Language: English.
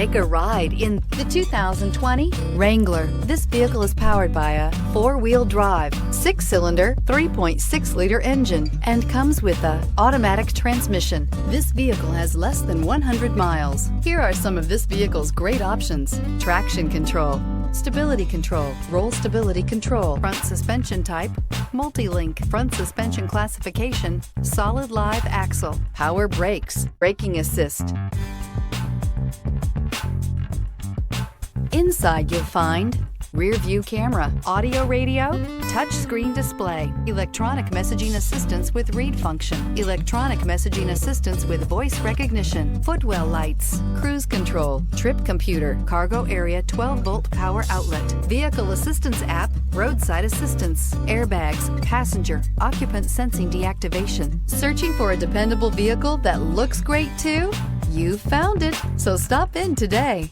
Take a ride in the 2020 Wrangler. This vehicle is powered by a 4-wheel drive, 6-cylinder, 3.6-liter engine and comes with a automatic transmission. This vehicle has less than 100 miles. Here are some of this vehicle's great options: traction control, stability control, roll stability control, front suspension type, multi-link, front suspension classification, solid live axle, power brakes, braking assist. Inside you'll find rear view camera, audio radio, touchscreen display, electronic messaging assistance with read function, electronic messaging assistance with voice recognition, footwell lights, cruise control, trip computer, cargo area 12-volt power outlet, vehicle assistance app, roadside assistance, airbags, passenger, occupant sensing deactivation. Searching for a dependable vehicle that looks great too? You found it, so stop in today.